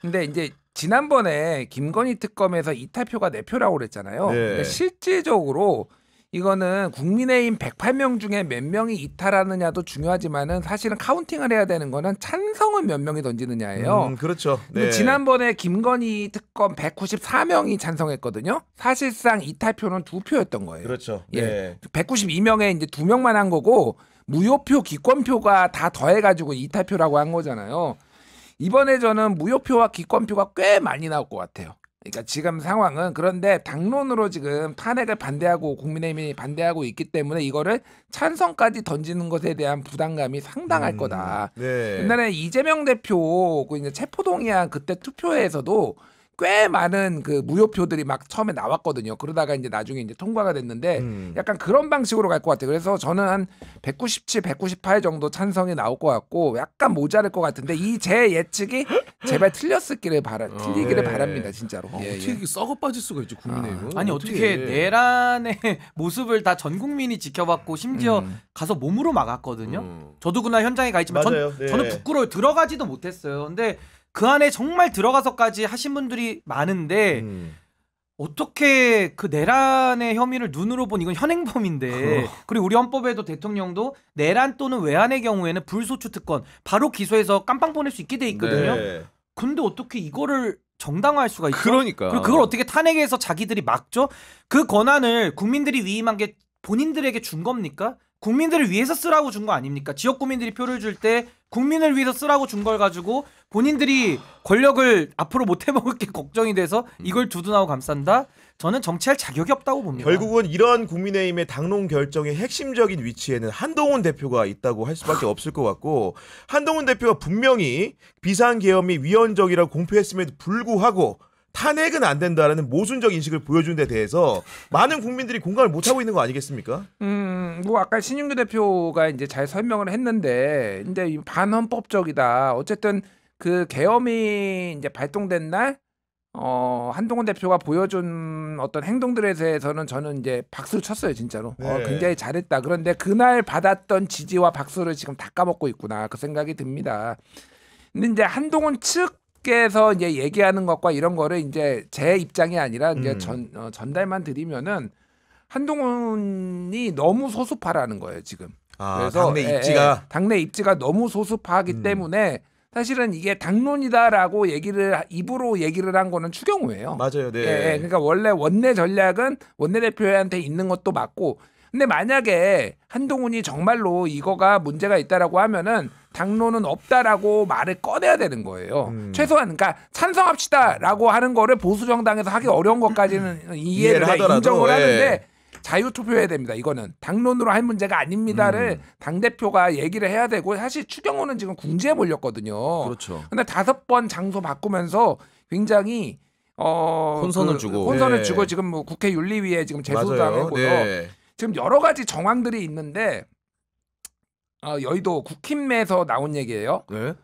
근데 이제 지난번에 김건희 특검에서 이탈표가 4표라고 그랬잖아요.
네.
근데 실질적으로 이거는 국민의힘 108명 중에 몇 명이 이탈하느냐도 중요하지만은 사실은 카운팅을 해야 되는 거는 찬성은 몇 명이 던지느냐예요.
그렇죠.
근데
네.
지난번에 김건희 특검 194명이 찬성했거든요. 사실상 이탈표는 2표였던 거예요.
그렇죠.
예.
네.
192명에 이제 2명만 한 거고 무효표, 기권표가 다 더해가지고 이탈표라고 한 거잖아요. 이번에 저는 무효표와 기권표가 꽤 많이 나올 것 같아요. 그러니까 지금 상황은 그런데 당론으로 지금 탄핵을 반대하고 국민의힘이 반대하고 있기 때문에 이거를 찬성까지 던지는 것에 대한 부담감이 상당할 거다.
네.
옛날에 이재명 대표 그 이제 체포동의안 그때 투표에서도 꽤 많은 그 무효표들이 막 처음에 나왔거든요. 그러다가 이제 나중에 이제 통과가 됐는데 약간 그런 방식으로 갈 것 같아요. 그래서 저는 한 197, 198 정도 찬성이 나올 것 같고 약간 모자랄 것 같은데 이 제 예측이 제발 틀리기를
네.
바랍니다. 진짜로. 예,
어떻게
예.
썩어 빠질 수가 있지 국민의힘은?
아니 어떻게 내란의 모습을 다 전 국민이 지켜봤고 심지어 가서 몸으로 막았거든요. 저도 그날 현장에 가 있지만
맞아요. 네.
저는 부끄러워 들어가지도 못했어요. 근데 그 안에 정말 들어가서까지 하신 분들이 많은데 어떻게 그 내란의 혐의를 눈으로 본 이건 현행범인데 그리고 우리 헌법에도 대통령도 내란 또는 외환의 경우에는 불소추 특권 바로 기소해서 깜빵 보낼 수 있게 돼 있거든요.
네.
근데 어떻게 이거를 정당화할 수가 있죠?
그러니까.
그리고 그걸 어떻게 탄핵해서 자기들이 막죠? 그 권한을 국민들이 위임한 게 본인들에게 준 겁니까? 국민들을 위해서 쓰라고 준 거 아닙니까? 지역 구민들이 표를 줄 때 국민을 위해서 쓰라고 준 걸 가지고 본인들이 권력을 앞으로 못 해먹을 게 걱정이 돼서 이걸 두둔하고 감싼다? 저는 정치할 자격이 없다고 봅니다.
결국은 이런 국민의힘의 당론 결정의 핵심적인 위치에는 한동훈 대표가 있다고 할 수밖에 없을 것 같고 한동훈 대표가 분명히 비상계엄이 위헌적이라고 공표했음에도 불구하고 탄핵은 안 된다라는 모순적 인식을 보여준 데 대해서 많은 국민들이 공감을 못 하고 있는 거 아니겠습니까?
뭐 아까 신윤규 대표가 이제 잘 설명을 했는데, 근데 반헌법적이다. 어쨌든 그 계엄이 이제 발동된 날, 한동훈 대표가 보여준 어떤 행동들에 대해서는 저는 이제 박수를 쳤어요, 진짜로.
네.
굉장히 잘했다. 그런데 그날 받았던 지지와 박수를 지금 다 까먹고 있구나. 그 생각이 듭니다. 근데 이제 한동훈 측에서 이제 얘기하는 것과 이런 거를 이제 제 입장이 아니라 이제 전달만 드리면은 한동훈이 너무 소수파라는 거예요, 지금. 그래서
당내 입지가
당내 입지가 너무 소수파하기 때문에 사실은 이게 당론이다라고 입으로 얘기를 한 거는 추경호예요.
맞아요. 네.
예, 그러니까 원래 원내 전략은 원내대표한테 있는 것도 맞고, 근데 만약에 한동훈이 정말로 이거가 문제가 있다라고 하면은 당론은 없다라고 말을 꺼내야 되는 거예요. 최소한 그러니까 찬성합시다라고 하는 거를 보수 정당에서 하기 어려운 것까지는 이해를
하더라도,
인정을
예.
하는데 자유 투표해야 됩니다. 이거는 당론으로 할 문제가 아닙니다를 당 대표가 얘기를 해야 되고, 사실 추경호는 지금 궁지에 몰렸거든요.
그렇죠.
근데 5번 장소 바꾸면서 굉장히
혼선을 주고.
혼선을
네.
주고 지금 뭐 국회 윤리위에 지금 제소도
맞아요.
당했고요.
네.
지금 여러 가지 정황들이 있는데 여의도 국힘에서 나온 얘기예요.
네.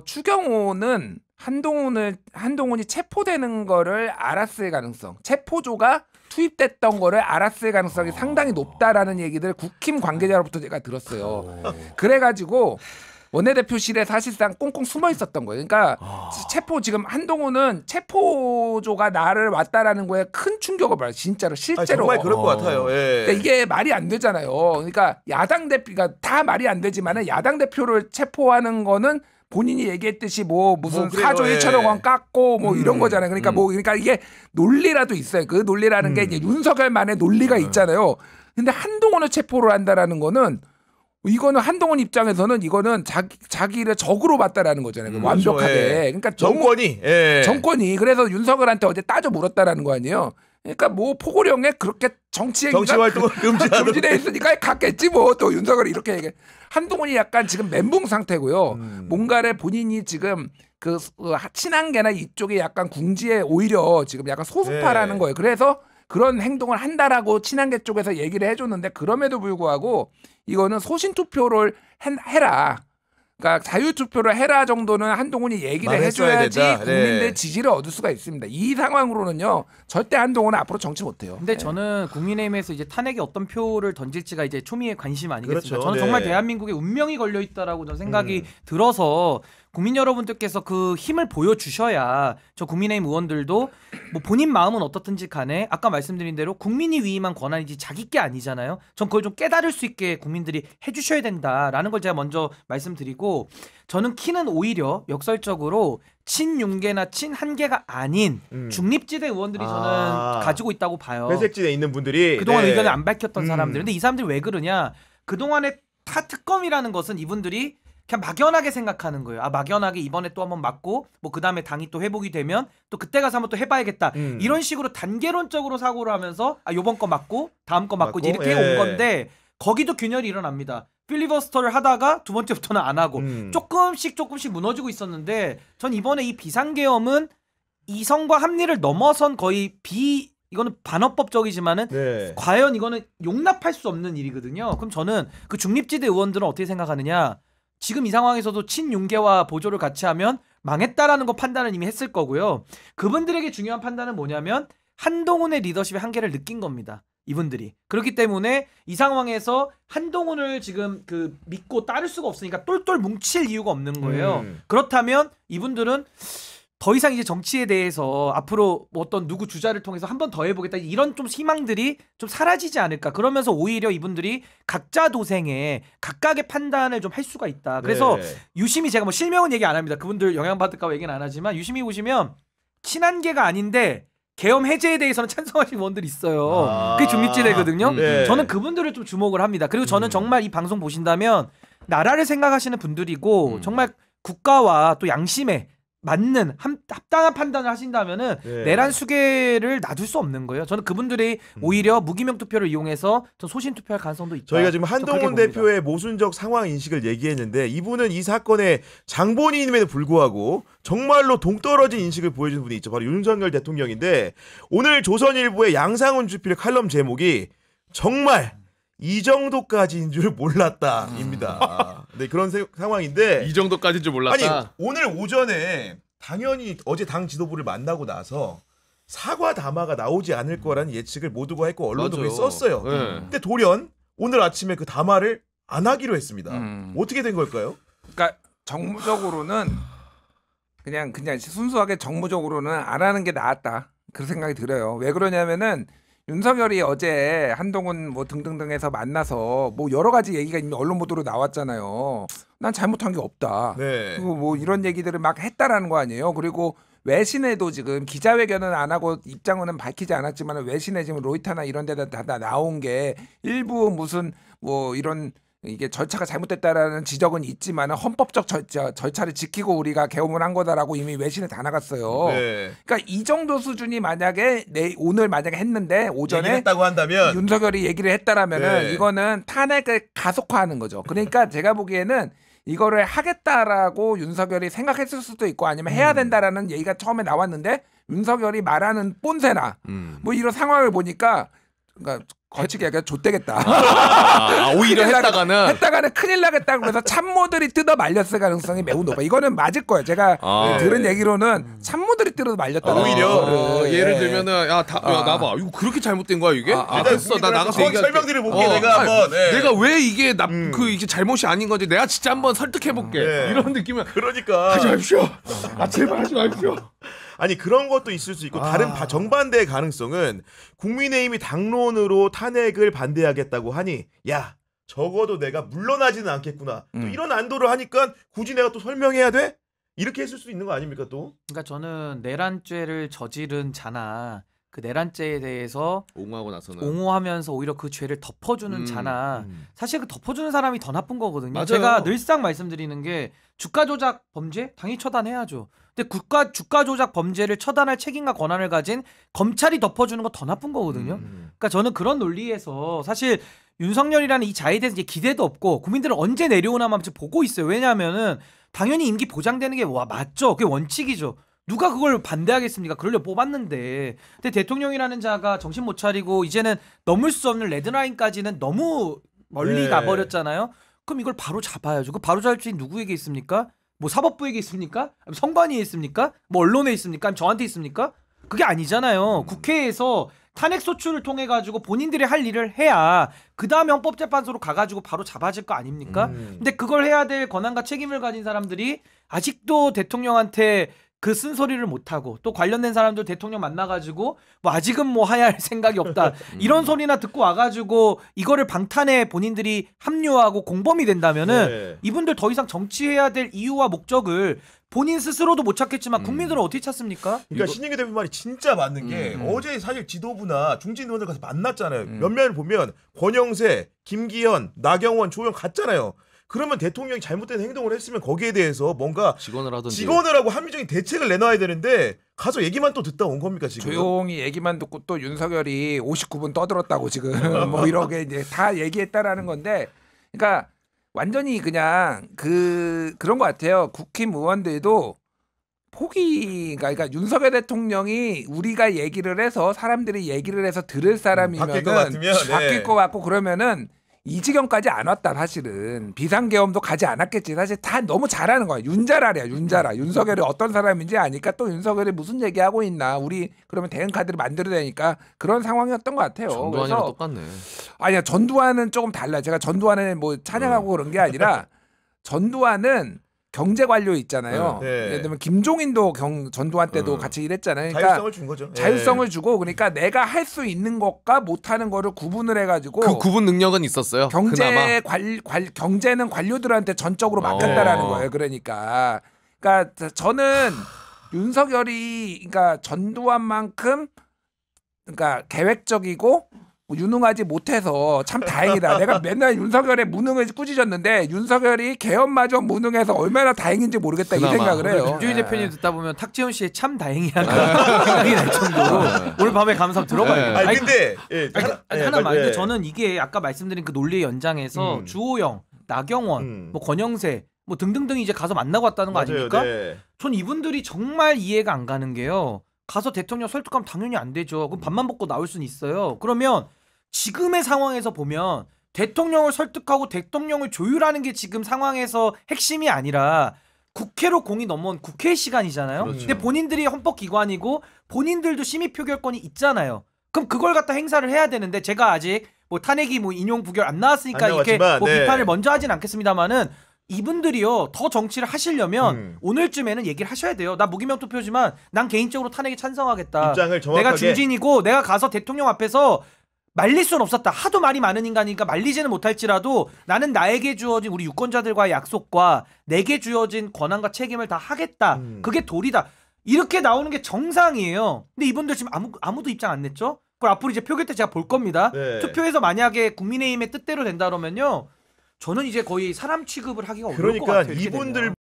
추경호는 한동훈이 체포되는 거를 알았을 가능성, 체포조가 투입됐던 거를 알았을 가능성이 상당히 높다라는 얘기들 국힘 관계자로부터 제가 들었어요. 그래가지고 원내대표실에 사실상 꽁꽁 숨어 있었던 거예요. 그러니까 지금 한동훈은 체포조가 나를 왔다라는 거에 큰 충격을 받아요. 진짜로 실제로.
정말 그럴 것 같아요. 예.
그러니까 이게 말이 안 되잖아요. 그러니까 야당 대표가 다 말이 안 되지만은 야당 대표를 체포하는 거는 본인이 얘기했듯이 뭐 무슨
그래요.
4조
예.
1천억 원 깎고 뭐 이런 거잖아요. 그러니까 이게 논리라도 있어요. 그 논리라는 게 이제 윤석열만의 논리가 있잖아요. 근데 한동훈을 체포를 한다라는 거는 이거는 한동훈 입장에서는 이거는 자기를 적으로 봤다라는 거잖아요. 완벽하게.
그렇죠. 예.
그러니까
정권이
그래서 윤석열한테 어제 따져 물었다라는 거 아니에요. 그러니까 뭐 포고령에 그렇게 정치
활동을
금지돼 있으니까 갔겠지 뭐. 또 윤석열이 이렇게 얘기해. 한동훈이 약간 지금 멘붕 상태고요. 뭔가를 본인이 지금 그 친한계나 이쪽에 약간 궁지에 오히려 지금 약간 소수파라는 거예요. 그래서 그런 행동을 한다라고 친한계 쪽에서 얘기를 해줬는데, 그럼에도 불구하고 이거는 소신 투표를 해라. 그러니까 자유 투표를 해라 정도는 한동훈이 얘기를 해줘야지 국민들의 지지를 얻을 수가 있습니다. 이 상황으로는요 절대 한동훈은 앞으로 정치 못해요.
근데 저는 국민의힘에서 이제 탄핵에 어떤 표를 던질지가 이제 초미의 관심 아니겠습니까?
그렇죠.
저는
네.
정말 대한민국의 운명이 걸려 있다라고 저는 생각이 들어서 국민 여러분들께서 그 힘을 보여주셔야 저 국민의힘 의원들도 뭐 본인 마음은 어떻든지 간에 아까 말씀드린 대로 국민이 위임한 권한이지 자기 게 아니잖아요. 전 그걸 좀 깨달을 수 있게 국민들이 해주셔야 된다라는 걸 제가 먼저 말씀드리고 저는 키는 오히려 역설적으로 친윤계나 친한계가 아닌 중립지대 의원들이 저는 가지고 있다고 봐요.
회색지대에 있는 분들이
그동안 의견을 안 밝혔던 사람들. 근데 이 사람들이 왜 그러냐? 그동안에 타 특검이라는 것은 이분들이 그냥 막연하게 생각하는 거예요. 아 막연하게 이번에 또 한번 맞고 뭐 그다음에 당이 또 회복이 되면 또 그때 가서 한번 또 해봐야겠다. 이런 식으로 단계론적으로 사고를 하면서 아 요번 거 맞고 다음 거 맞고 이제 이렇게 온 건데 거기도 균열이 일어납니다. 필리버스터를 하다가 두 번째부터는 안 하고 조금씩 무너지고 있었는데 전 이번에 이 비상계엄은 이성과 합리를 넘어선 거의 이거는 반어법적이지만은
네.
과연 이거는 용납할 수 없는 일이거든요. 그럼 저는 그 중립지대 의원들은 어떻게 생각하느냐? 지금 이 상황에서도 친윤계와 보조를 같이 하면 망했다라는 거 판단을 이미 했을 거고요. 그분들에게 중요한 판단은 뭐냐면 한동훈의 리더십의 한계를 느낀 겁니다. 이분들이. 그렇기 때문에 이 상황에서 한동훈을 지금 그 믿고 따를 수가 없으니까 똘똘 뭉칠 이유가 없는 거예요. 그렇다면 이분들은 더 이상 이제 정치에 대해서 앞으로 뭐 어떤 누구 주자를 통해서 한 번 더 해보겠다 이런 좀 희망들이 좀 사라지지 않을까. 그러면서 오히려 이분들이 각자 도생에 각각의 판단을 좀 할 수가 있다. 그래서
네.
유심히 제가 뭐 실명은 얘기 안 합니다. 그분들 영향받을까 봐 얘기는 안 하지만 유심히 보시면 친한계가 아닌데 계엄 해제에 대해서는 찬성하신 의원들이 있어요. 그게 중립지대거든요.
네.
저는 그분들을 좀 주목을 합니다. 그리고 저는 정말 이 방송 보신다면 나라를 생각하시는 분들이고 정말 국가와 또 양심에 맞는 합당한 판단을 하신다면은
네.
내란 수계를 놔둘 수 없는 거예요. 저는 그분들이 오히려 무기명 투표를 이용해서 전 소신 투표할 가능성도 있다.
저희가 지금
그렇게
한동훈
봅니다.
대표의 모순적 상황 인식을 얘기했는데 이분은 이 사건의 장본인임에도 불구하고 정말로 동떨어진 인식을 보여주는 분이 있죠. 바로 윤석열 대통령인데 오늘 조선일보의 양상훈 주필 칼럼 제목이 정말 이 정도까지인 줄 몰랐다입니다. 네, 그런 상황인데
이 정도까지인 줄 몰랐다.
아니 오늘 오전에 당연히 어제 당 지도부를 만나고 나서 사과 담화가 나오지 않을 거라는 예측을 모두가 했고 언론도
맞아요.
그렇게 썼어요.
네.
근데 돌연 오늘 아침에 그 담화를 안 하기로 했습니다. 어떻게 된 걸까요?
그러니까 정무적으로는 그냥 순수하게 정무적으로는 안 하는 게 나았다. 그 생각이 들어요. 왜 그러냐면은 윤석열이 어제 한동훈 뭐 등등등에서 만나서 뭐 여러 가지 얘기가 이미 언론 보도로 나왔잖아요. 난 잘못한 게 없다.
네.
그리고 뭐 이런 얘기들을 막 했다라는 거 아니에요. 그리고 외신에도 지금 기자회견은 안 하고 입장은 밝히지 않았지만 외신에 지금 로이터나 이런 데다 다 나온 게 일부 무슨 뭐 이런 이게 절차가 잘못됐다라는 지적은 있지만 헌법적 절차를 지키고 우리가 개엄을 한 거다라고 이미 외신에 다 나갔어요.
네.
그러니까 이 정도 수준이 만약에 오늘 만약에 했는데 오전에
얘기했다고 한다면
윤석열이 얘기를 했다라면은
네.
이거는 탄핵을 가속화하는 거죠. 그러니까 제가 보기에는 이거를 하겠다라고 윤석열이 생각했을 수도 있고 아니면 해야 된다라는 얘기가 처음에 나왔는데 윤석열이 말하는 꼰세나 뭐 이런 상황을 보니까 그러니까 거치게 얘기가 좆되겠다.
오히려 했다가는
큰일 나겠다. 그래서 참모들이 뜯어 말렸을 가능성이 매우 높아. 이거는 맞을 거예요. 제가 들은 얘기로는 참모들이 뜯어 말렸다.
오히려
예를 들면은 야 나봐 이거 그렇게 잘못된 거야 이게? 됐어 나 나가서 얘기할게.
설명드려 볼게 내가 한번. 네.
내가 왜 이게 그 이게 잘못이 아닌 건지 내가 진짜 한번 설득해 볼게.
네.
이런 느낌은
그러니까
하지 마십시오. 제발 하지 마십시오.
아니 그런 것도 있을 수 있고 다른 정반대의 가능성은 국민의힘이 당론으로 탄핵을 반대하겠다고 하니 야 적어도 내가 물러나지는 않겠구나 또 이런 안도를 하니까 굳이 내가 또 설명해야 돼? 이렇게 했을 수 있는 거 아닙니까 또?
그러니까 저는 내란죄를 저지른 자나 그 내란죄에 대해서
옹호하고 나서는
옹호하면서 오히려 그 죄를 덮어주는 자나 사실 그 덮어주는 사람이 더 나쁜 거거든요.
맞아요.
제가 늘상 말씀드리는 게 주가 조작 범죄 당연히 처단해야죠. 근데 주가 조작 범죄를 처단할 책임과 권한을 가진 검찰이 덮어주는 건 더 나쁜 거거든요. 그러니까 저는 그런 논리에서 사실 윤석열이라는 이 자에 대해서 이제 기대도 없고 국민들은 언제 내려오나만 보고 있어요. 왜냐하면은 당연히 임기 보장되는 게 맞죠. 그게 원칙이죠. 누가 그걸 반대하겠습니까? 그러려 뽑았는데. 근데 대통령이라는 자가 정신 못 차리고 이제는 넘을 수 없는 레드라인까지는 너무 멀리
네.
가버렸잖아요. 그럼 이걸 바로 잡아야죠. 그 바로 잡을 수 있는 누구에게 있습니까? 뭐 사법부에게 있습니까? 아니면 선관위에 있습니까? 뭐 언론에 있습니까? 아니면 저한테 있습니까? 그게 아니잖아요. 국회에서 탄핵 소추를 통해 가지고 본인들이 할 일을 해야 그 다음에 헌법재판소로 가가지고 바로 잡아질 거 아닙니까? 근데 그걸 해야 될 권한과 책임을 가진 사람들이 아직도 대통령한테 그 쓴소리를 못하고 또 관련된 사람들 대통령 만나가지고 뭐 아직은 뭐 하야할 생각이 없다 이런 소리나 듣고 와가지고 이거를 방탄에 본인들이 합류하고 공범이 된다면은
네.
이분들 더 이상 정치해야 될 이유와 목적을 본인 스스로도 못 찾겠지만 국민들은 어떻게 찾습니까?
그러니까 신인규 대표 말이 진짜 맞는 게 어제 사실 지도부나 중진 의원들 가서 만났잖아요. 몇면을 보면 권영세, 김기현, 나경원, 조영 갔잖아요. 그러면 대통령이 잘못된 행동을 했으면 거기에 대해서 뭔가
직원을 하든지
직원을 하고 합리적인 대책을 내놔야 되는데 가서 얘기만 또 듣다 온 겁니까 지금?
조용히 얘기만 듣고 또 윤석열이 59분 떠들었다고 지금 뭐 이렇게 이제 다 얘기했다라는 건데, 그러니까 완전히 그냥 그런 것 같아요. 국힘의원들도 그러니까 윤석열 대통령이 우리가 얘기를 해서 사람들이 얘기를 해서 들을 사람이면은
바뀔 것 같으면, 네.
바뀔 것 같고 그러면은 이 지경까지 안 왔다. 사실은 비상계엄도 가지 않았겠지. 사실 다 너무 잘하는 거야. 윤자라래요. 윤석열이 어떤 사람인지 아니까 또 윤석열이 무슨 얘기하고 있나, 우리 그러면 대응 카드를 만들어야 되니까 그런 상황이었던 것 같아요.
전두환이랑
그래서
똑같네.
아니야, 전두환은 조금 달라. 제가 전두환을 뭐 찬양하고 그런 게 아니라 전두환은 경제 관료 있잖아요.
네.
예를 들면 김종인도 전두환 때도 같이 일했잖아요. 그러니까
자율성을 준 거죠.
자율성을 주고, 그러니까 내가 할 수 있는 것과 못하는 거를 구분을 해가지고
그 구분 능력은 있었어요. 그나마.
경제는 관료들한테 전적으로 맡겼다라는 거예요. 그러니까 저는 윤석열이 그러니까 전두환만큼 그러니까 계획적이고 유능하지 못해서 참 다행이다. 내가 맨날 윤석열의 무능을 꾸짖었는데 윤석열이 계엄마저 무능해서 얼마나 다행인지 모르겠다, 이
그나마.
생각을 해요.
김종인 대표님 듣다 보면 탁지원 씨의 참 다행이야 생각이 날 정도로 오늘 밤에 감사 들어봐야겠다.
아니 근데
하나만. 근데 저는 이게 아까 말씀드린 그 논리의 연장에서 주호영, 나경원, 뭐 권영세 뭐 등등등 이제 가서 만나고 왔다는 거 아닙니까?
네.
전 이분들이 정말 이해가 안 가는 게요. 가서 대통령 설득하면 당연히 안 되죠. 그럼 밥만 먹고 나올 수는 있어요. 그러면 지금의 상황에서 보면 대통령을 설득하고 대통령을 조율하는 게 지금 상황에서 핵심이 아니라 국회로 공이 넘어온 국회의 시간이잖아요.
그렇죠.
근데 본인들이 헌법기관이고 본인들도 심의표결권이 있잖아요. 그럼 그걸 갖다 행사를 해야 되는데, 제가 아직 뭐 탄핵이 뭐 인용 부결 안 나왔으니까
안
이렇게
나왔지만,
뭐
네.
비판을 먼저 하진 않겠습니다만은 이분들이요 더 정치를 하시려면 오늘쯤에는 얘기를 하셔야 돼요. 나 무기명 투표지만 난 개인적으로 탄핵에 찬성하겠다.
입장을 정확하게.
내가 중진이고 내가 가서 대통령 앞에서 말릴 수는 없었다. 하도 말이 많은 인간이니까 말리지는 못할지라도 나는 나에게 주어진 우리 유권자들과의 약속과 내게 주어진 권한과 책임을 다 하겠다. 그게 도리다. 이렇게 나오는 게 정상이에요. 근데 이분들 지금 아무도 입장 안 냈죠? 그걸 앞으로 이제 표결 때 제가 볼 겁니다.
네.
투표에서 만약에 국민의힘의 뜻대로 된다 그러면요, 저는 이제 거의 사람 취급을 하기가 어려울 것
그러니까
같아요. 이렇게
이분들
되면.